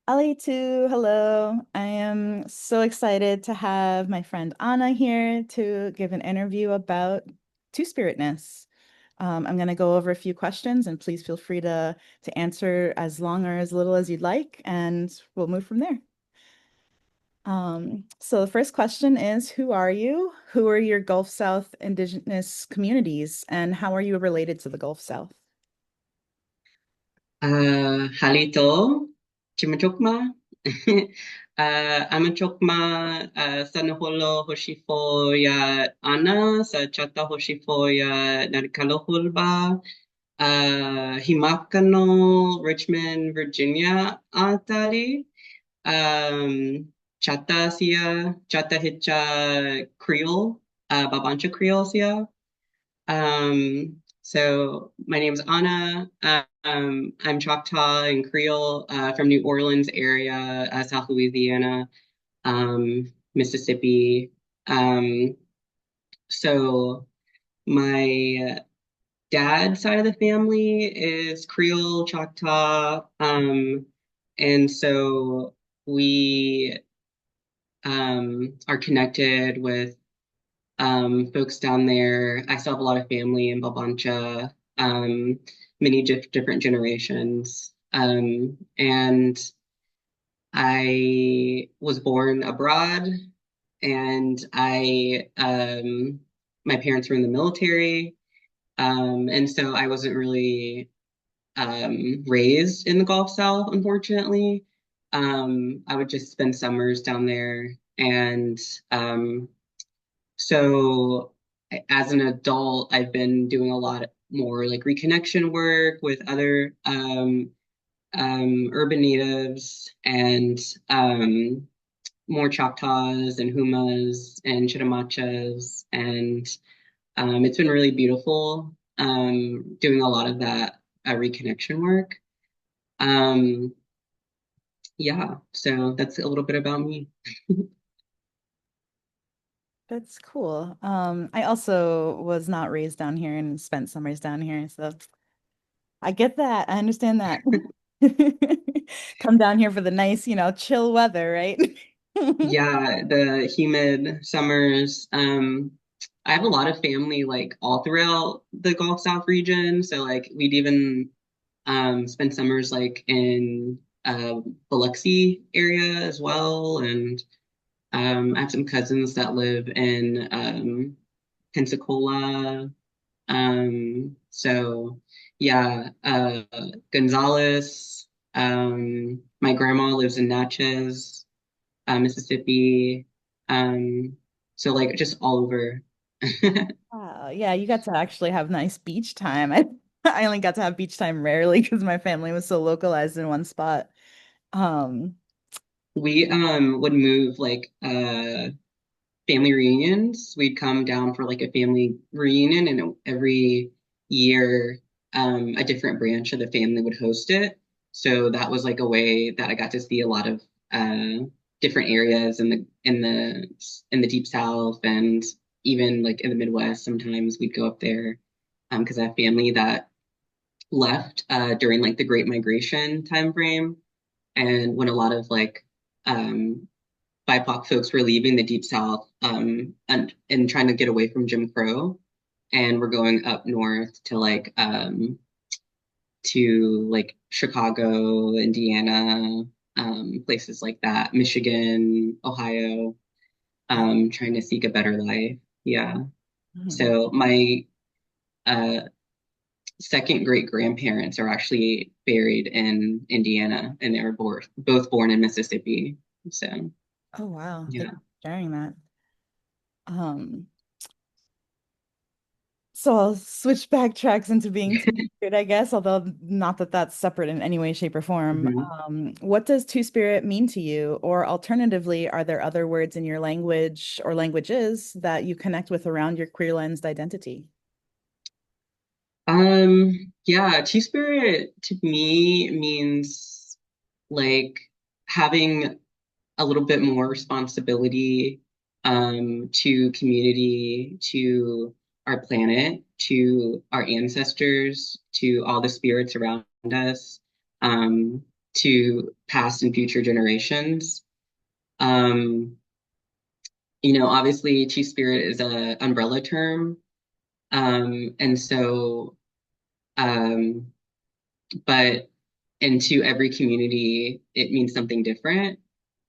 Ali too, hello. I am so excited to have my friend Anna here to give an interview about two-spiritness. I'm going to go over a few questions and please feel free to answer as long or as little as you'd like, and we'll move from there. So the first question is, who are you? Who are your Gulf South indigenous communities, and how are you related to the Gulf South? Halito, Chimachokma. Amachokma, Sanaholo Hoshifo ya Ana, sa Chata Hoshifo ya Narikalohulba, Himakano, Richmond, Virginia, Atari, Chata Sia, Chata Hitcha Creole, Babancha Creole Sia. So my name is Anna. I'm Choctaw and Creole from New Orleans area, South Louisiana, Mississippi. Um, so my dad's side of the family is Creole, Choctaw, and so we are connected with folks down there. I still have a lot of family in Babancha, many different generations. And I was born abroad, and my parents were in the military. And so I wasn't really raised in the Gulf South, unfortunately. I would just spend summers down there. And so as an adult, I've been doing a lot more like reconnection work with other urban natives and more Choctaws and Humas and Chittamachas. And it's been really beautiful doing a lot of that reconnection work. Um, yeah, so that's a little bit about me. That's cool. I also was not raised down here and spent summers down here, so I get that. I understand that. Come down here for the nice, chill weather, right? Yeah, the humid summers. I have a lot of family like all throughout the Gulf South region. So like we'd even spend summers like in Biloxi area as well. And I have some cousins that live in Pensacola. So yeah, Gonzales. My grandma lives in Natchez, Mississippi. Um, so like just all over. Wow, yeah, you got to actually have nice beach time. I only got to have beach time rarely because my family was so localized in one spot. Um, We would move like family reunions. We'd come down for like a family reunion, and every year a different branch of the family would host it. So that was like a way that I got to see a lot of different areas in the deep south, and even like in the Midwest. Sometimes we'd go up there because I have family that left during like the Great Migration time frame, and when a lot of like um, BIPOC folks were leaving the Deep South and trying to get away from Jim Crow, and we're going up north to like Chicago, Indiana, places like that, Michigan, Ohio, trying to seek a better life. Yeah. mhm. So my uh, second great grandparents are actually buried in Indiana, and they were both born in Mississippi. So Oh wow, thank yeah. you for sharing that. Um, So I'll switch backtracks into being two-spirit, I guess, although not that that's separate in any way, shape, or form. Mhm. What does two-spirit mean to you? Or alternatively, are there other words in your language or languages that you connect with around your queer lensed identity? Yeah, Two-Spirit to me means like having a little bit more responsibility to community, to our planet, to our ancestors, to all the spirits around us. Um, to past and future generations. Um, obviously, Two-Spirit is a umbrella term. And so, um, but into every community, it means something different.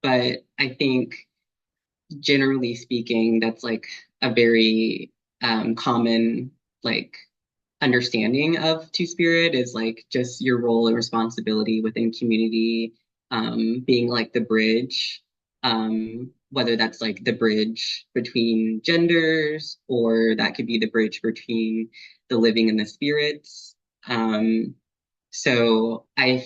But I think generally speaking, that's like a very common like understanding of Two-Spirit is like just your role and responsibility within community, being like the bridge, whether that's like the bridge between genders or that could be the bridge between the living and the spirits. Um, so I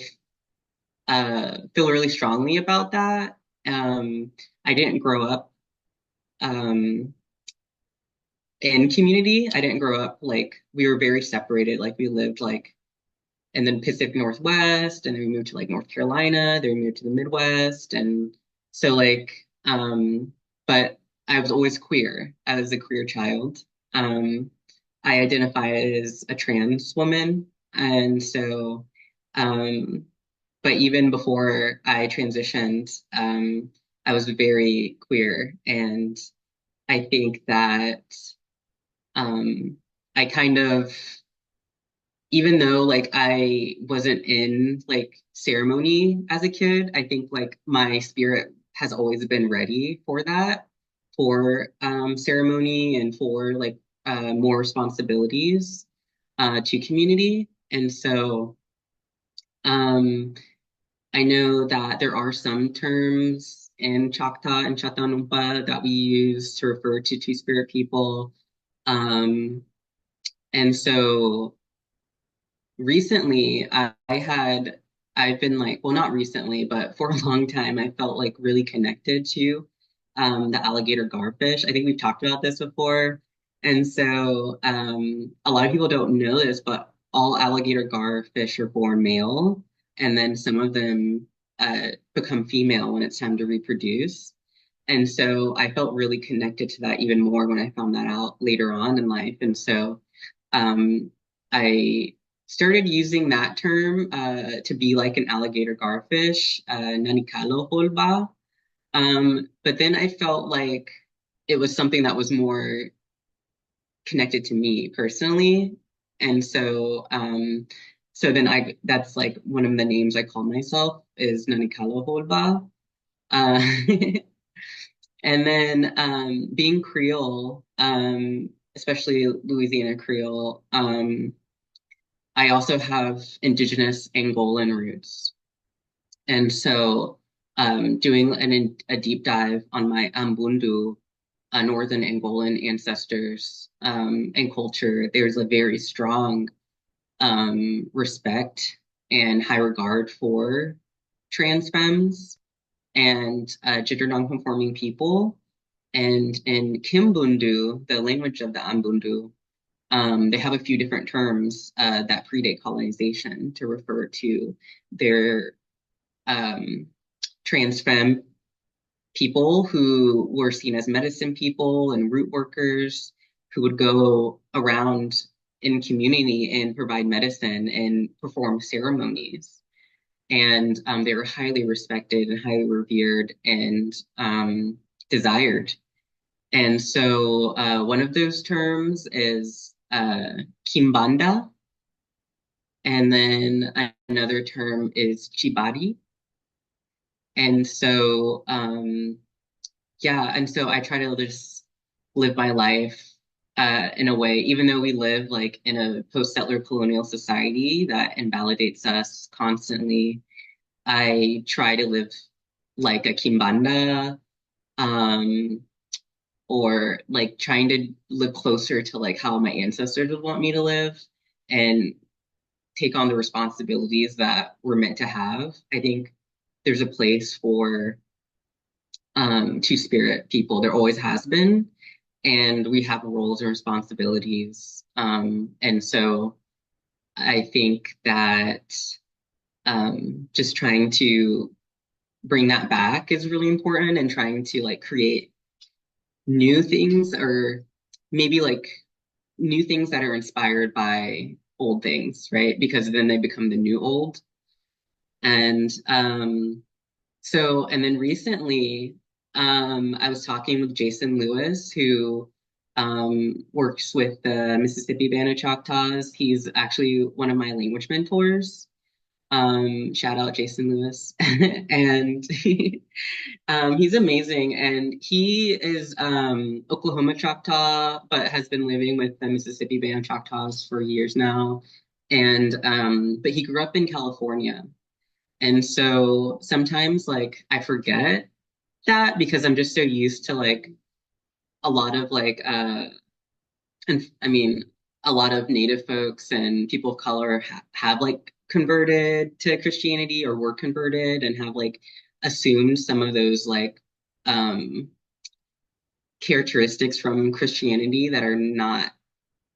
feel really strongly about that. I didn't grow up um, in community. I didn't grow up like we were very separated. Like we lived like in the Pacific Northwest, and then we moved to like North Carolina, then we moved to the Midwest. And so but I was always queer. I was a queer child. Um, I identify as a trans woman. And so, um, but even before I transitioned, I was very queer. And I think that um, I kind of, even though like I wasn't in like ceremony as a kid, I think like my spirit has always been ready for that, for ceremony and for like more responsibilities to community. And so um, I know that there are some terms in Choctaw and Chatanumpa that we use to refer to Two-Spirit people. Um, and so recently, I've been like, well, not recently, but for a long time, I felt like really connected to the alligator garfish. I think we've talked about this before. And so a lot of people don't know this, but all alligator garfish are born male, and then some of them become female when it's time to reproduce. And so I felt really connected to that even more when I found that out later on in life. And so um, I started using that term to be like an alligator garfish, nanikalo holba. But then I felt like it was something that was more connected to me personally. And so then that's like one of the names I call myself is nanikalo holba. Uh, And then being Creole, especially Louisiana Creole, I also have indigenous Angolan roots. And so doing a deep dive on my Ambundu, Northern Angolan ancestors and culture, there's a very strong respect and high regard for trans femmes and gender nonconforming people. And in Kimbundu, the language of the Ambundu, they have a few different terms that predate colonization to refer to their um, trans femme people who were seen as medicine people and root workers who would go around in community and provide medicine and perform ceremonies. And they were highly respected and highly revered and desired. And so one of those terms is kimbanda, and then another term is chibari. And so, yeah, and so I try to just live my life in a way, even though we live like in a post-settler colonial society that invalidates us constantly, I try to live like a kimbanda. Um, or like trying to live closer to like how my ancestors would want me to live and take on the responsibilities that we're meant to have. I think there's a place for two-spirit people. There always has been, and we have roles and responsibilities. And so I think that just trying to bring that back is really important and trying to like create new things or maybe like new things that are inspired by old things, right? Because then they become the new old. And and then recently, I was talking with Jason Lewis, who works with the Mississippi Band of Choctaws. He's actually one of my language mentors. Shout out Jason Lewis. And he's amazing. And he is Oklahoma Choctaw, but has been living with the Mississippi Band of Choctaws for years now. And but he grew up in California. And so sometimes like I forget that because I'm just so used to like a lot of like and I mean a lot of native folks and people of color have like converted to Christianity or were converted and have like assumed some of those like um characteristics from Christianity that are not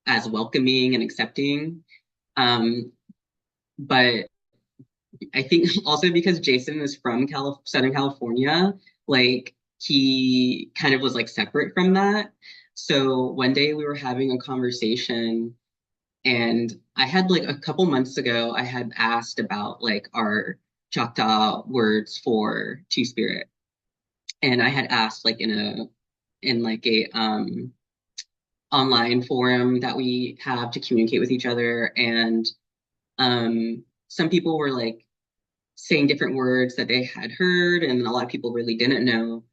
as welcoming and accepting. Um but I think also because Jason is from Southern California, like he kind of was like separate from that. So one day we were having a conversation and I had like a couple months ago, I had asked about like our Choctaw words for Two-Spirit. And I had asked like in like a online forum that we have to communicate with each other. And some people were like saying different words that they had heard, and a lot of people really didn't know.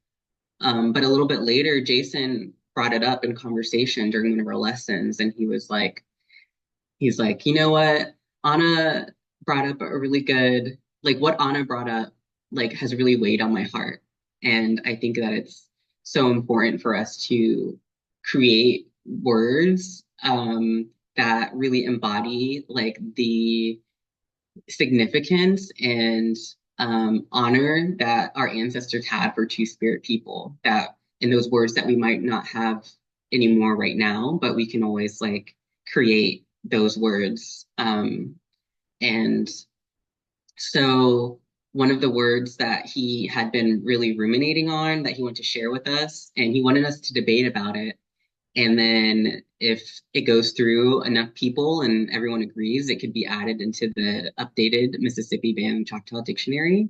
But a little bit later, Jason brought it up in conversation during one of our lessons, and he's like, you know what? Anna brought up a really good, like what Anna brought up, like has really weighed on my heart. And I think that it's so important for us to create words that really embody like the significance and honor that our ancestors had for Two-Spirit people, that in those words that we might not have anymore right now, but we can always like create those words. And so one of the words that he had been really ruminating on that he wanted to share with us, and he wanted us to debate about it, and then if it goes through enough people and everyone agrees, it could be added into the updated Mississippi Band Choctaw Dictionary.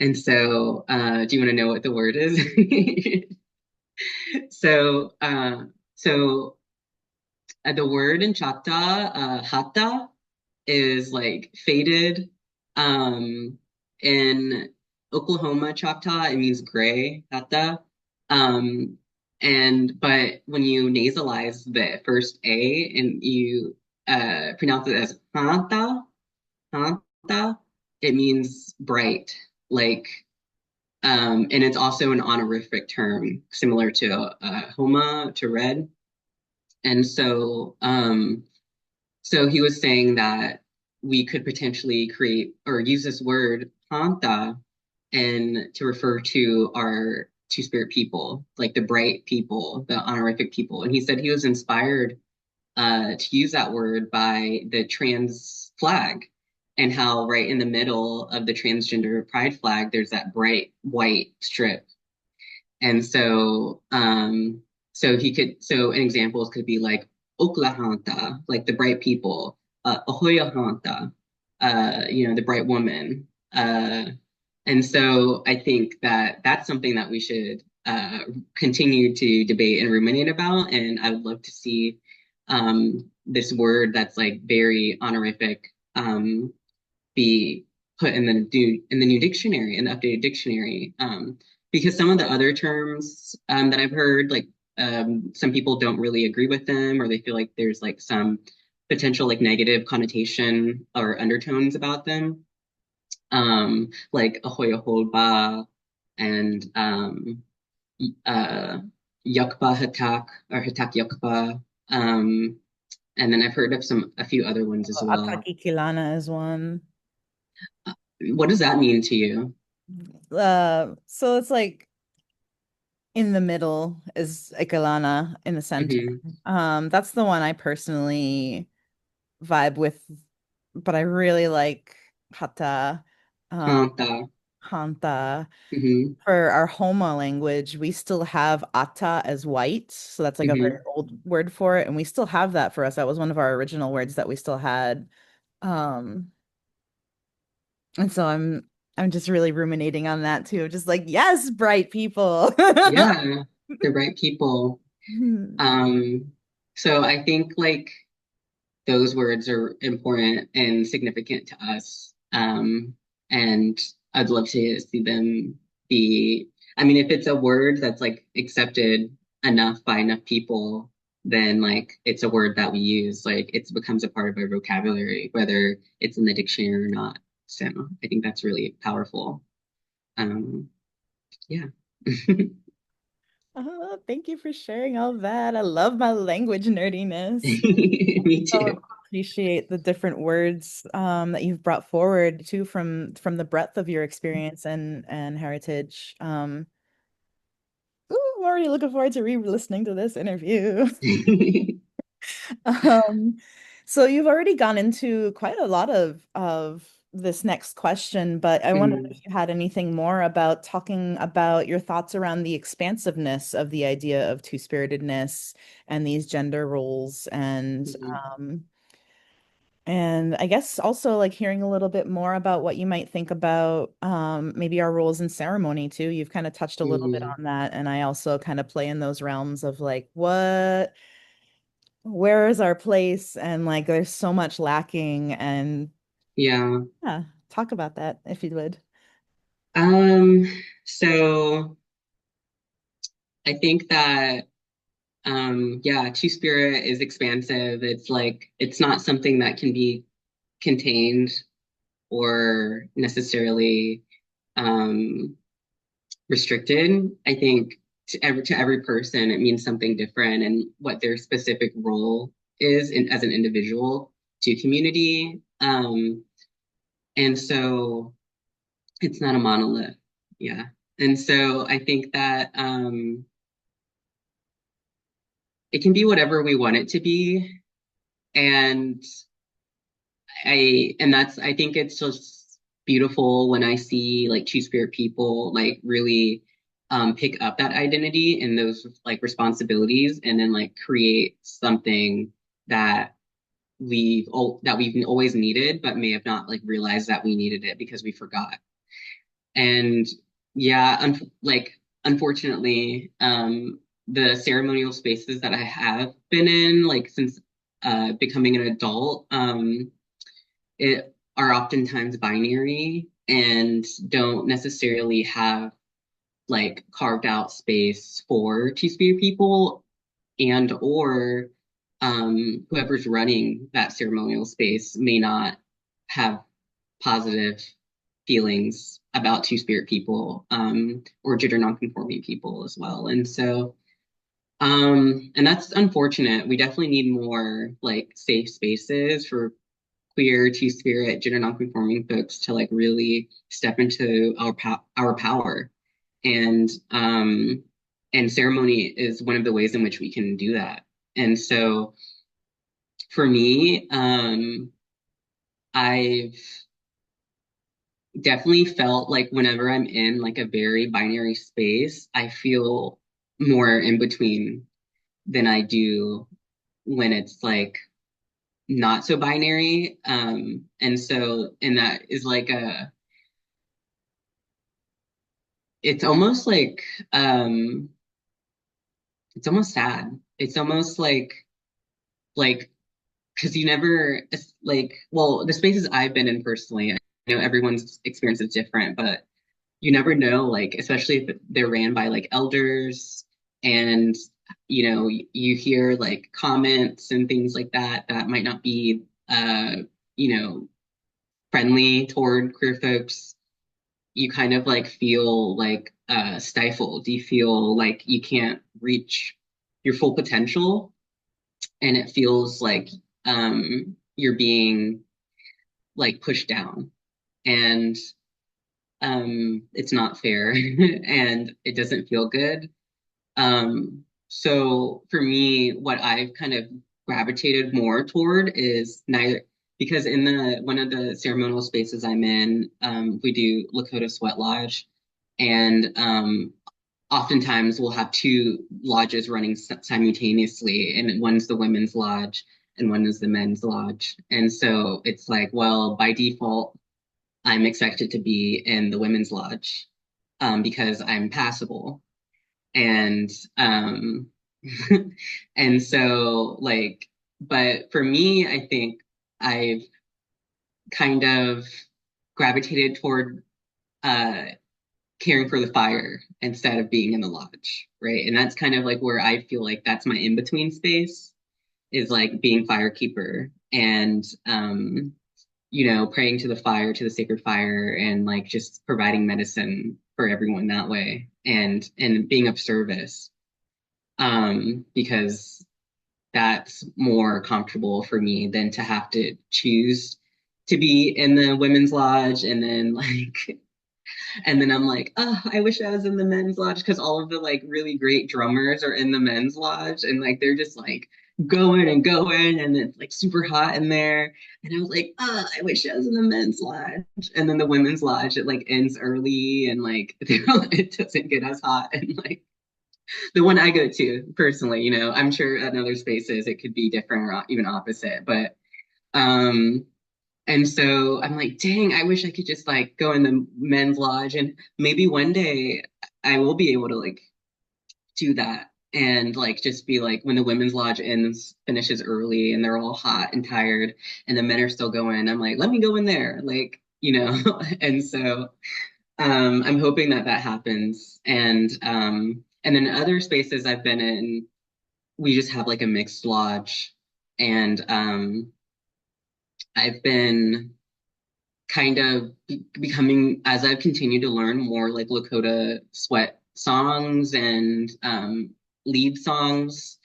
And so, do you want to know what the word is? So, so the word in Choctaw, hata, is like faded. In Oklahoma Choctaw, it means gray, hata. Um, but when you nasalize the first A and you pronounce it as hata, hata, it means bright. Like, and it's also an honorific term, similar to homa, to red. And so he was saying that we could potentially create or use this word hanta and to refer to our Two-Spirit people, like the bright people, the honorific people. And he said he was inspired to use that word by the trans flag and how right in the middle of the transgender pride flag, there's that bright white strip. And so an examples could be like Oklahonta, like the bright people, Ahoyahonta, the bright woman. And so I think that that's something that we should continue to debate and ruminate about. And I would love to see this word that's like very honorific be put in the new dictionary, in the updated dictionary. Because some of the other terms that I've heard, like some people don't really agree with them, or they feel like there's like some potential like negative connotation or undertones about them, like ahoyaholba and uh, yukba hatak or hatak yukba. And then I've heard of a few other ones as well. Ataki Kilana is one. What does that mean to you? So it's like in the middle is Ikalana in the center. Hmm. That's the one I personally vibe with, but I really like Hata, um, Hanta. Hanta. Hmm. For our Homa language, we still have Ata as white, so that's like a very Hmm. old word for it, and we still have that for us. That was one of our original words that we still had. Um, And so I'm just really ruminating on that too. Just like, yes, bright people. Yeah, the right people. Hmm. Um, so I think like those words are important and significant to us. And I'd love to see them be, I mean, if it's a word that's like accepted enough by enough people, then like it's a word that we use. Like it becomes a part of our vocabulary, whether it's in the dictionary or not. So I think that's really powerful. Um, yeah. Oh, thank you for sharing all that. I love my language nerdiness. Me So too. appreciate the different words that you've brought forward too from the breadth of your experience and heritage. Ooh, I'm already looking forward to re-listening to this interview. Um, so you've already gone into quite a lot of this next question, but I wondered Mhm, if you had anything more about talking about your thoughts around the expansiveness of the idea of two-spiritedness and these gender roles mhm, um and I guess also like hearing a little bit more about what you might think about maybe our roles in ceremony too. You've kind of touched a little bit mhm. on that, and I also kind of play in those realms of like where is our place? And like, there's so much lacking. And Yeah. yeah, talk about that if you would. Um, so I think that yeah, Two-Spirit is expansive. It's like it's not something that can be contained or necessarily um restricted. I think to every person it means something different and what their specific role is as an individual to community. And so it's not a monolith. Yeah. And so I think that it can be whatever we want it to be. And I think it's just beautiful when I see like Two-Spirit people like really pick up that identity and those like responsibilities and then like create something that that we've always needed, but may have not like realized that we needed it because we forgot. And yeah, like unfortunately, the ceremonial spaces that I have been in, like since becoming an adult, it are oftentimes binary and don't necessarily have like carved out space for two-spirit people and or whoever's running that ceremonial space may not have positive feelings about two-spirit people or gender nonconforming people as well. And so and that's unfortunate. We definitely need more like safe spaces for queer, two-spirit, gender nonconforming folks to like really step into our power. And and ceremony is one of the ways in which we can do that. And so for me, I've definitely felt like whenever I'm in like a very binary space, I feel more in between than I do when it's like not so binary. And that is like it's almost like, um, it's almost sad. It's almost like, because you never, like, well, the spaces I've been in personally, I know everyone's experience is different, but you never know, like, especially if they're ran by like elders and, you hear like comments and things like that that might not be, you know, friendly toward queer folks. You kind of like feel like stifled. You feel like you can't reach your full potential, and it feels like you're being like pushed down, and it's not fair, and it doesn't feel good. So for me, what I've kind of gravitated more toward is neither, because in the one of the ceremonial spaces I'm in, we do Lakota Sweat Lodge, and oftentimes we'll have two lodges running simultaneously, and one's the women's lodge and one is the men's lodge. And so it's like, well, by default, I'm expected to be in the women's lodge because I'm passable. And and so like, but for me, I think I've kind of gravitated toward uh caring for the fire instead of being in the lodge, right? And that's kind of like where I feel like that's my in-between space is like being firekeeper and praying to the fire, to the sacred fire, and like just providing medicine for everyone that way and being of service. Because that's more comfortable for me than to have to choose to be in the women's lodge and then like and then I'm like, oh, I wish I was in the men's lodge because all of the like really great drummers are in the men's lodge and like they're just like going and going and it's like super hot in there. And I was like, oh, I wish I was in the men's lodge. And then the women's lodge, it like ends early and like it doesn't get as hot. And like the one I go to personally, I'm sure at other spaces it could be different or even opposite. But um and so I'm like, dang, I wish I could just like go in the men's lodge and maybe one day I will be able to like do that and like just be like when the women's lodge finishes early and they're all hot and tired and the men are still going, I'm like, let me go in there. Like, and so I'm hoping that that happens. And then other spaces I've been in, we just have like a mixed lodge. And I've been kind of becoming as I've continued to learn more like Lakota sweat songs and lead songs.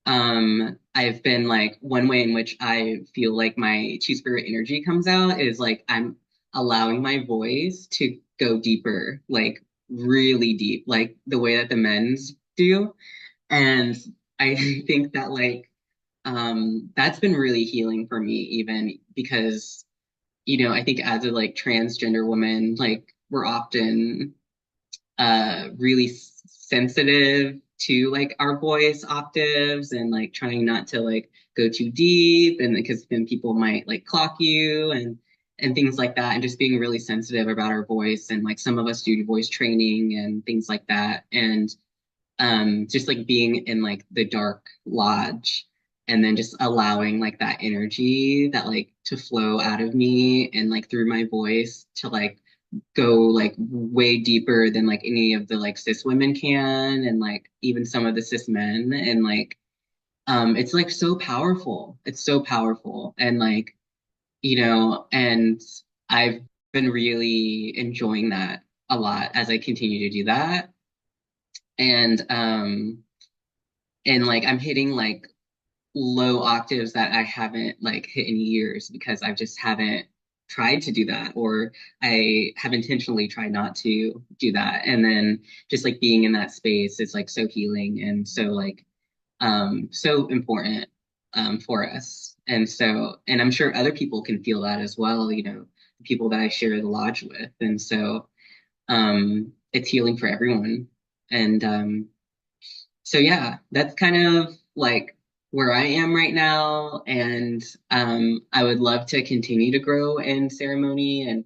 I've been like one way in which I feel like my Two-Spirit energy comes out is like I'm allowing my voice to go deeper, like really deep, like the way that the men's do. And I think that like that's been really healing for me even because I think as a like transgender woman, like we're often really sensitive to like our voice octaves and like trying not to like go too deep and because then people might like clock you and things like that and just being really sensitive about our voice and like some of us do voice training and things like that and just like being in like the dark lodge and then just allowing like that energy that like to flow out of me and like through my voice to like go like way deeper than like any of the like cis women can and like even some of the cis men and like it's like so powerful, it's so powerful and like and I've been really enjoying that a lot as I continue to do that and like I'm hitting like low octaves that I haven't like hit in years because I just haven't tried to do that or I have intentionally tried not to do that. And then just like being in that space is like so healing and so like so important for us. And so and I'm sure other people can feel that as well, the people that I share the lodge with. And so it's healing for everyone. And so yeah, that's kind of like where I am right now. And I would love to continue to grow in ceremony and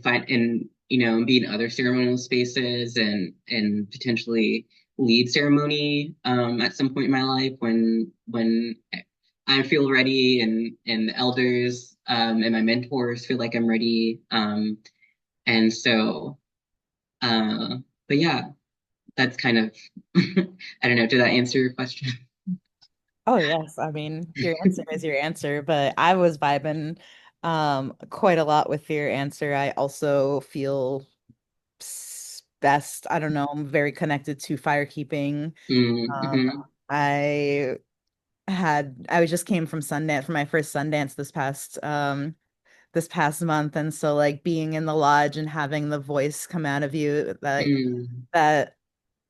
find and be in other ceremonial spaces and potentially lead ceremony at some point in my life when I feel ready and the elders and my mentors feel like I'm ready. And so uh but yeah, that's kind of I don't know, did that answer your question? Oh yes, I mean your answer is your answer, but I was vibing quite a lot with your answer. I also feel best. I don't know, I'm very connected to firekeeping. Um Mm-hmm. I just came from Sundance for my first Sundance this past month, and so like being in the lodge and having the voice come out of you like Mm, that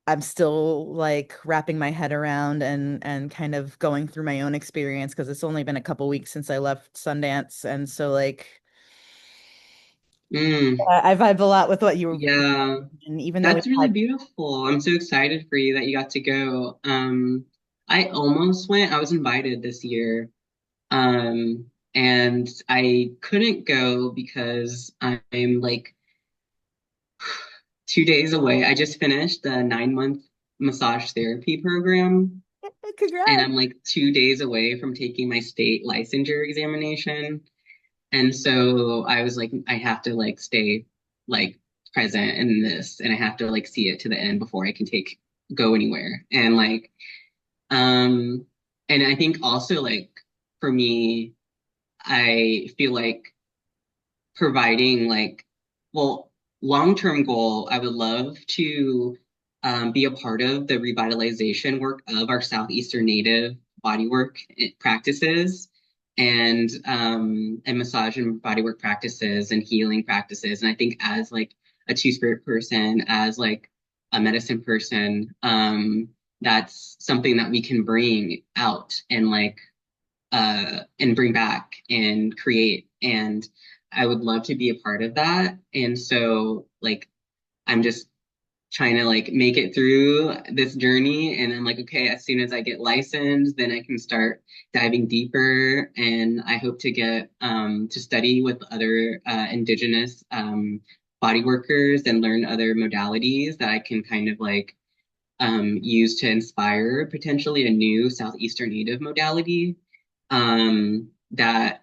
I'm still like wrapping my head around and kind of going through my own experience because it's only been a couple weeks since I left Sundance, and so like mm. I vibe a lot with what you were, Yeah, and even though we that's really had, beautiful. I'm so excited for you that you got to go. I almost went. I was invited this year. And I couldn't go because I'm like 2 days away. I just finished the 9 month massage therapy program, and Congrats. I'm like 2 days away from taking my state licensure examination. And so I was like, I have to like stay like present in this, and I have to like see it to the end before I can go anywhere. And like, um, and I think also like for me, I feel like providing like, well, long-term goal, I would love to be a part of the revitalization work of our Southeastern Native bodywork practices and massage and bodywork practices and healing practices. And I think as like a two-spirit person, as like a medicine person, that's something that we can bring out and bring back and create. And I would love to be a part of that. And so like I'm just trying to like make it through this journey. And I'm like, okay, as soon as I get licensed, then I can start diving deeper. And I hope to get to study with other indigenous body workers and learn other modalities that I can kind of like use to inspire potentially a new Southeastern Native modality that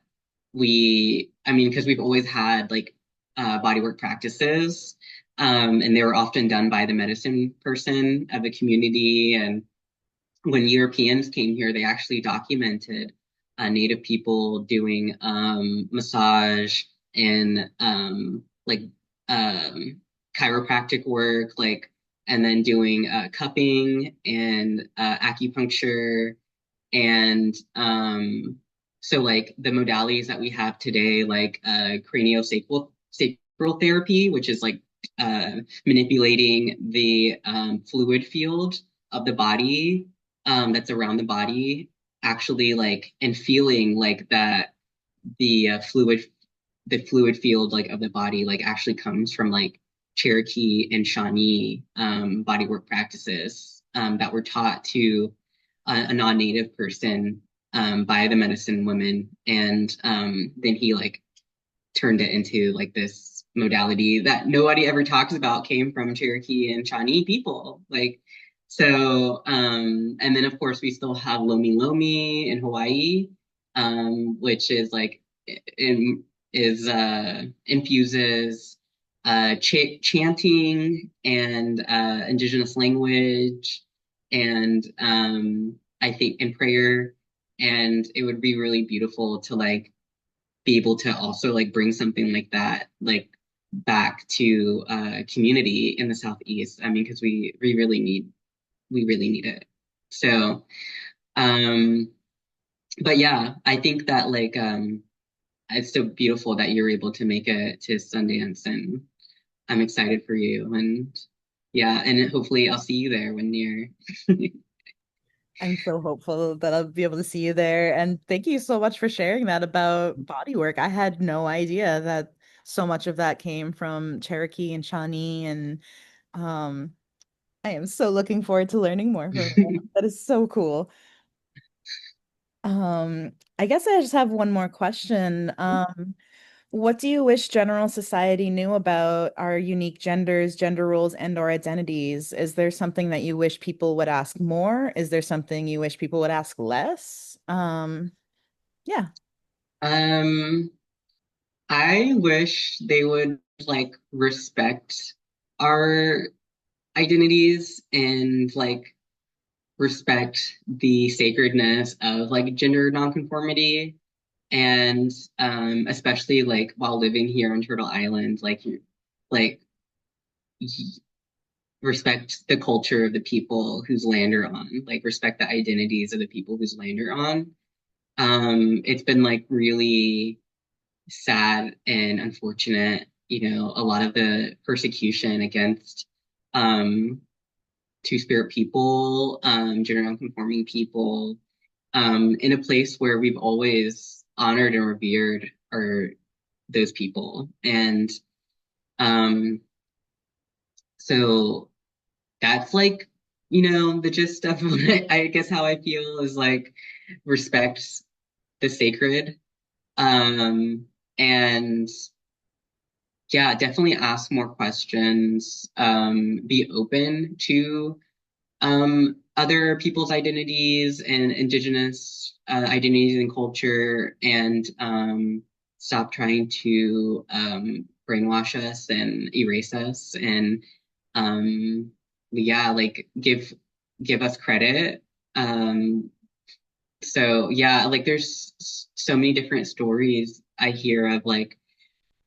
I mean, because we've always had like bodywork practices, and they were often done by the medicine person of the community. And when Europeans came here, they actually documented Native people doing massage and like um, chiropractic work, like, and then doing cupping and acupuncture. And so, like, the modalities that we have today, like sacral therapy, which is like uh, manipulating the fluid field of the body that's around the body, actually like and feeling like that the fluid field like of the body like actually comes from like Cherokee and Shawnee bodywork practices that were taught to a non-native person by the medicine woman. And then he like turned it into like this modality that nobody ever talks about came from Cherokee and Shawnee people. Like, so, and then of course we still have Lomi Lomi in Hawaii, which is like, in, infuses chanting and indigenous language and I think in prayer. And it would be really beautiful to like be able to also like bring something like that like back to community in the Southeast. I mean, because we really need it. So, um, but yeah, I think that like it's so beautiful that you're able to make it to Sundance, and I'm excited for you. And yeah, and hopefully I'll see you there when you're. I'm so hopeful that I'll be able to see you there. And thank you so much for sharing that about bodywork. I had no idea that so much of that came from Cherokee and Shawnee. And um, I am so looking forward to learning more from you. That is so cool. I guess I just have one more question. What do you wish general society knew about our unique genders, gender roles, and or identities? Is there something that you wish people would ask more? Is there something you wish people would ask less? Yeah. Um, I wish they would like respect our identities and like respect the sacredness of like gender nonconformity and especially like while living here on Turtle Island like respect the culture of the people whose land you're on, like respect the identities of the people whose land you're on. It's been like really sad and unfortunate, you know, a lot of the persecution against um two-spirit people, gender nonconforming people, in a place where we've always honored and revered those people. And um, so that's like, you know, the gist of I guess how I feel is like respect the sacred And yeah, definitely ask more questions, be open to other people's identities and indigenous identities and culture, and stop trying to brainwash us and erase us, and yeah, like give us credit. Um, so yeah, like there's so many different stories I hear of like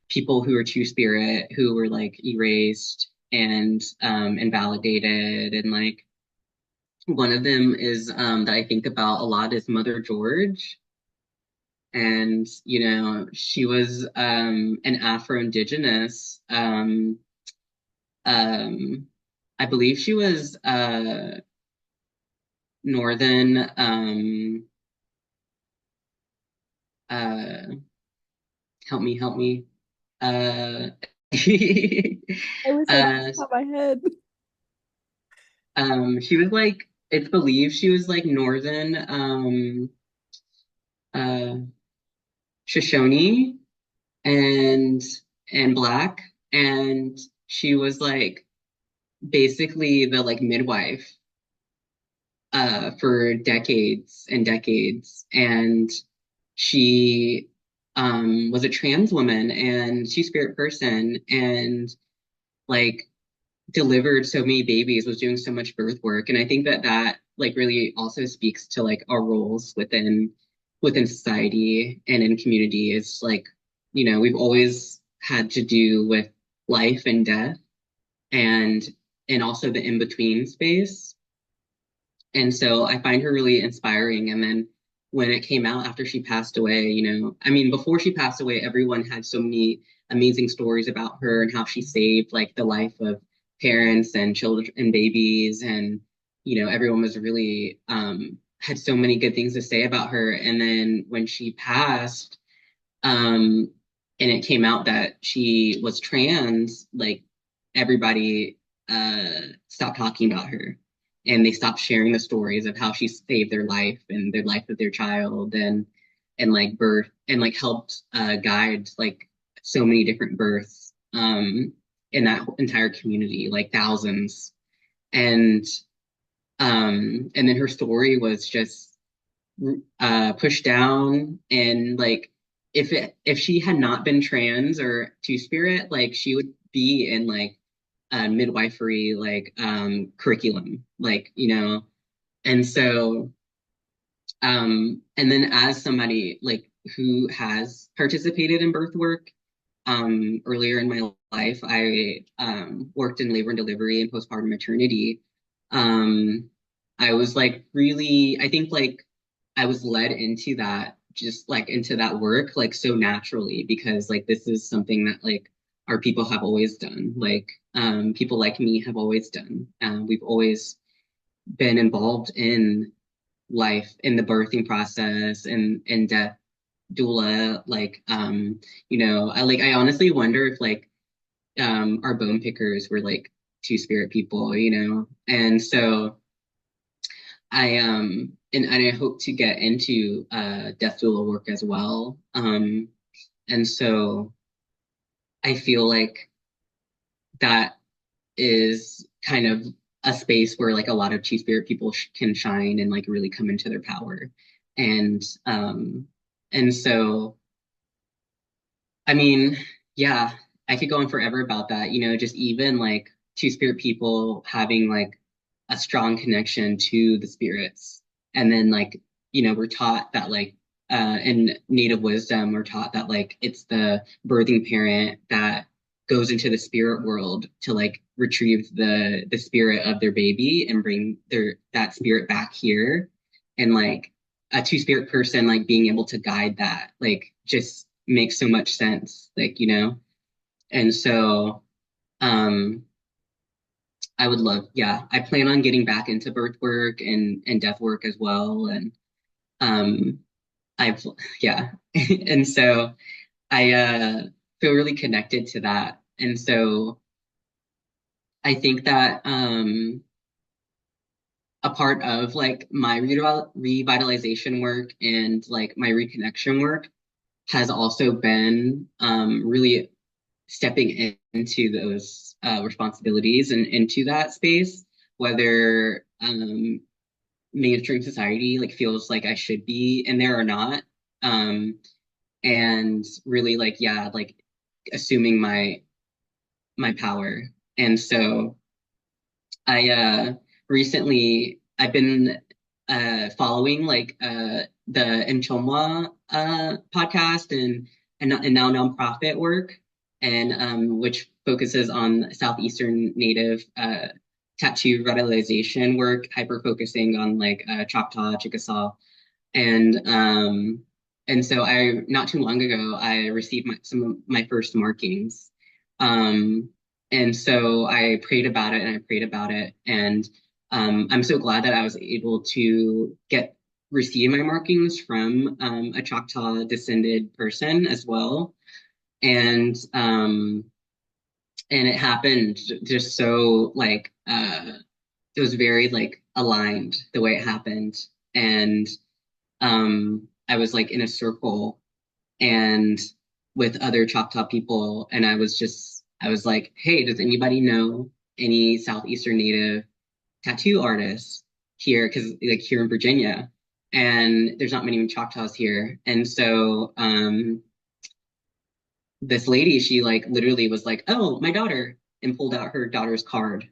people who are two-spirit who were like erased and invalidated, and like one of them is that I think about a lot is Mother George. And, you know, she was an Afro-Indigenous. Um, I believe she was Northern, uh, help me. Uh, I wish I could uh, top my head. she was like, it's believed she was like Northern uh, Shoshone and black, and she was like basically the like midwife for decades and decades, and she was a trans woman and two-spirit person, and like delivered so many babies, was doing so much birth work. And I think that that like really also speaks to like our roles within society and in community. Is like, you know, we've always had to do with life and death, and also the in-between space. And so I find her really inspiring. And then when it came out after she passed away, you know, I mean, before she passed away, everyone had so many amazing stories about her and how she saved like the life of parents and children and babies. And, you know, everyone was really, had so many good things to say about her. And then when she passed, um, and it came out that she was trans, like everybody stopped talking about her, and they stopped sharing the stories of how she saved their life and their life of their child, and like birth, and like helped guide like so many different births in that entire community, like thousands. And and then her story was just pushed down, and like if she had not been trans or two-spirit, like she would be in like a midwifery like curriculum, like, you know. And so and then as somebody like who has participated in birth work earlier in my life, I worked in labor and delivery and postpartum maternity. um I was like really, I think like I was led into that, just like into that work like so naturally, because like this is something that like our people have always done, like people like me have always done. We've always been involved in life, in the birthing process and death, doula, like you know, I honestly wonder if like our bone pickers were like two-spirit people, you know. And so I and I hope to get into death doula work as well. And so I feel like that is kind of a space where like a lot of two-spirit people can shine and like really come into their power. And so I mean, yeah, I could go on forever about that, you know, just even like two-spirit people having like a strong connection to the spirits. And then like, you know, we're taught that like in native wisdom, we're taught that like it's the birthing parent that goes into the spirit world to like retrieve the spirit of their baby and bring their that spirit back here. And like a two-spirit person like being able to guide that like just makes so much sense, like, you know. And so um I would love, yeah, I plan on getting back into birth work and death work as well. And um I've yeah. And so I feel really connected to that. And so I think that a part of like my revitalization work and like my reconnection work has also been really stepping into those responsibilities and into that space, whether mainstream society like feels like I should be in there or not. Um, and really like, yeah, like assuming my power. And so I recently I've been following like the Nchomwa podcast and now nonprofit work and which focuses on Southeastern Native tattoo revitalization work, hyper focusing on like Choctaw, Chickasaw, and so I not too long ago I received some of my first markings. Um, and so I prayed about it and I prayed about it. And I'm so glad that I was able to receive my markings from a Choctaw descended person as well. And and it happened just so like it was very like aligned the way it happened. And I was like in a circle and with other Choctaw people, and I was like, hey, does anybody know any Southeastern Native tattoo artists here? Because like here in Virginia, and there's not many Choctaws here, and so this lady, she like literally was like, oh, my daughter, and pulled out her daughter's card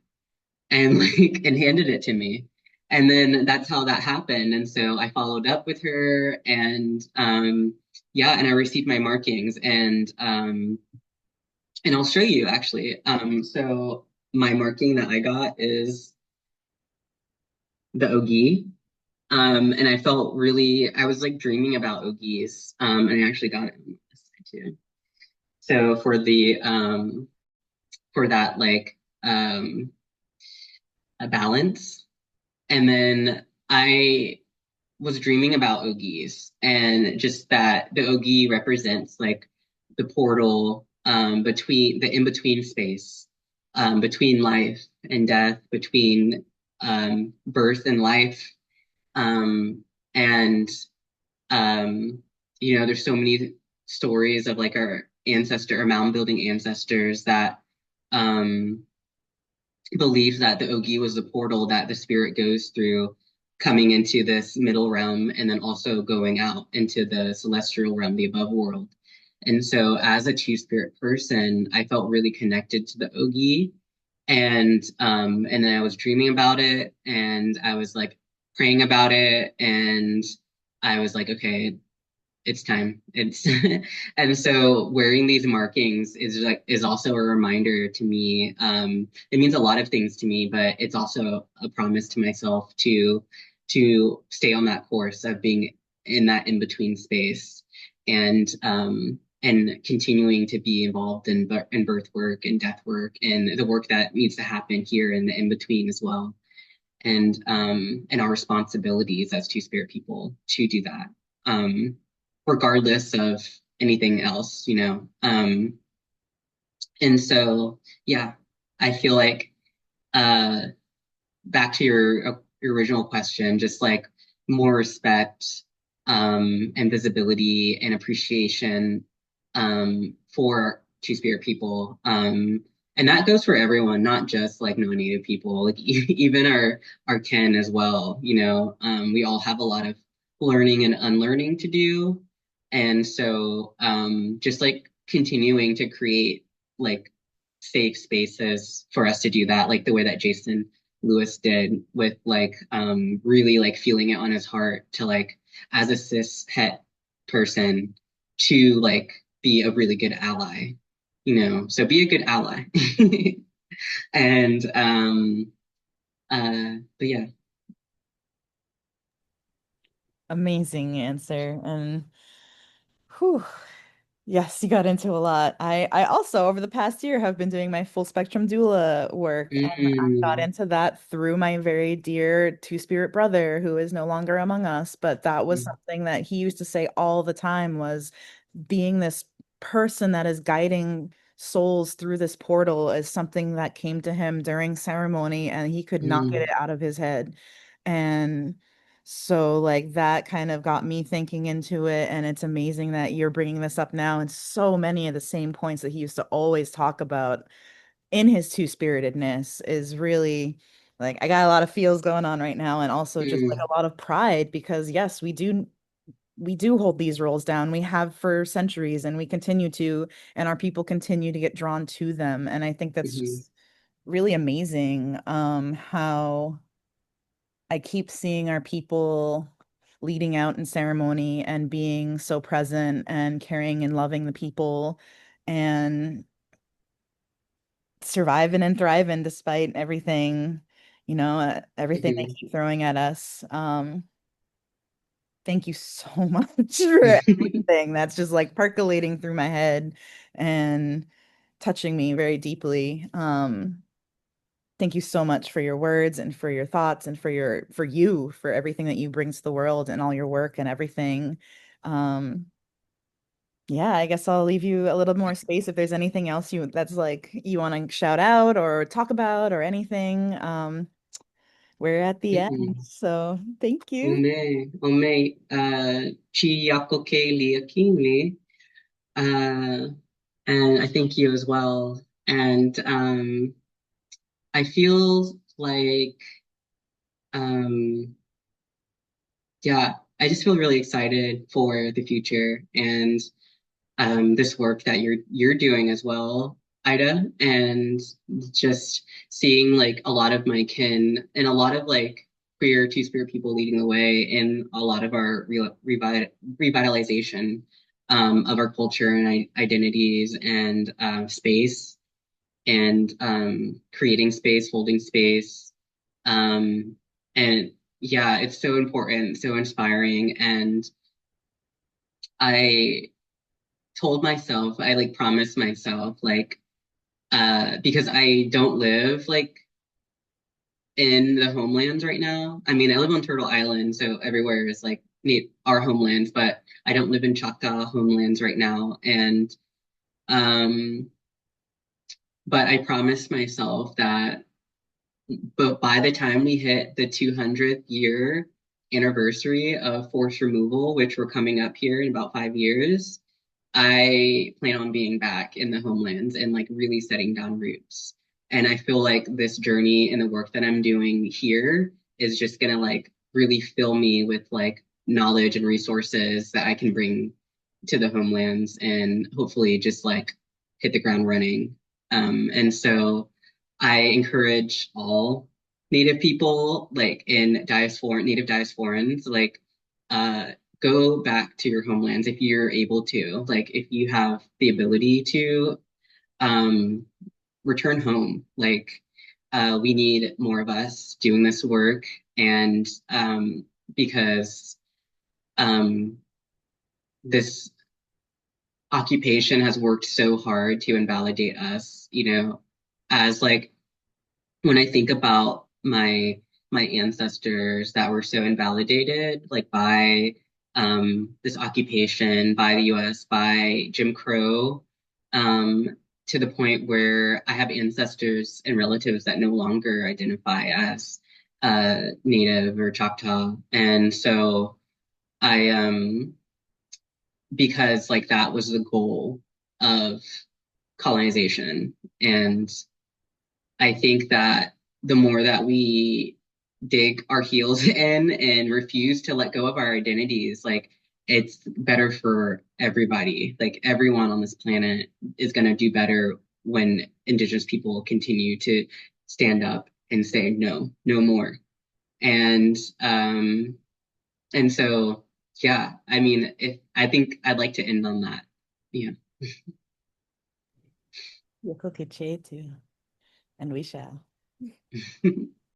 and like and handed it to me. And then that's how that happened. And so I followed up with her and yeah, and I received my markings and I'll show you actually. So my marking that I got is the Ogi. And I felt really I was like dreaming about Ogis. And I actually got it on this side too. So for that like a balance. And then I was dreaming about Ogis and just that the Ogi represents like the portal between the in-between space, between life and death, between birth and life. And you know, there's so many stories of like our mound building ancestors that um belief that the Ogi was the portal that the spirit goes through coming into this middle realm and then also going out into the celestial realm, the above world. And so as a two-spirit person, I felt really connected to the Ogi. And then I was dreaming about it and I was like praying about it and I was like, okay, it's time. It's and so wearing these markings is also a reminder to me. It means a lot of things to me, but it's also a promise to myself to stay on that course of being in that in-between space and continuing to be involved in birth work and death work and the work that needs to happen here in the in-between as well. And our responsibilities as two-spirit people to do that. Regardless of anything else, you know. And so, yeah, I feel like uh, back to your original question, just like more respect and visibility and appreciation for two-spirit people. And that goes for everyone, not just like non-native people, like even our kin as well. You know, we all have a lot of learning and unlearning to do. And so just like continuing to create like safe spaces for us to do that, like the way that Jason Lewis did with like really like feeling it on his heart to like as a cis het person to like be a really good ally, you know. So be a good ally. And but yeah. Amazing answer. And whew, yes, you got into a lot. I also over the past year have been doing my full spectrum doula work, and I got Mm, into that through my very dear two-spirit brother who is no longer among us. But that was mm, something that he used to say all the time was being this person that is guiding souls through this portal is something that came to him during ceremony and he could not get mm, it out of his head. And So like that kind of got me thinking into it, and it's amazing that you're bringing this up now, and so many of the same points that he used to always talk about in his two-spiritedness is really like I got a lot of feels going on right now, and also just like Mm, a lot of pride because yes, we do hold these roles down. We have for centuries and we continue to, and our people continue to get drawn to them. And I think that's mhm, just really amazing how I keep seeing our people leading out in ceremony and being so present and caring and loving the people and surviving and thriving despite everything, everything they mhm. keep throwing at us. Thank you so much for everything that's just like percolating through my head and touching me very deeply. Thank you so much for your words and for your thoughts and for everything that you bring to the world and all your work and everything. Um, yeah, I guess I'll leave you a little more space if there's anything else that's like you want to shout out or talk about or anything. We're at the end, Mm-mm. so thank you. Ome, ome, Chiyakoke Liakini. And I thank you as well. And I feel like, um, yeah, I just feel really excited for the future and this work that you're doing as well, Ida, and just seeing like a lot of my kin and a lot of like queer two-spirit people leading the way in a lot of our revitalization of our culture and identities and space and creating space, holding space. Um, and yeah, it's so important, so inspiring. And I told myself, I like promised myself, like, because I don't live like in the homelands right now. I mean, I live on Turtle Island, so everywhere is like our homelands, but I don't live in Choctaw homelands right now. And um, but I promised myself that but by the time we hit the 200th year anniversary of forced removal, which we're coming up here in about 5 years, I plan on being back in the homelands and like really setting down roots. And I feel like this journey and the work that I'm doing here is just gonna like really fill me with like knowledge and resources that I can bring to the homelands and hopefully just like hit the ground running. And so I encourage all Native people, like in Native diasporans, like uh, go back to your homelands if you're able to. Like if you have the ability to um, return home. Like we need more of us doing this work, and because um, this occupation has worked so hard to invalidate us, as like when I think about my ancestors that were so invalidated, like by this occupation, by the U.S., by Jim Crow, to the point where I have ancestors and relatives that no longer identify as Native or Choctaw, and so I because like that was the goal of colonization and I think that the more that we dig our heels in and refuse to let go of our identities, like it's better for everybody. Like everyone on this planet is going to do better when Indigenous people continue to stand up and say no, no more. And and so yeah, I mean, if I think I'd like to end on that. Yeah. You'll cook it too, and we shall.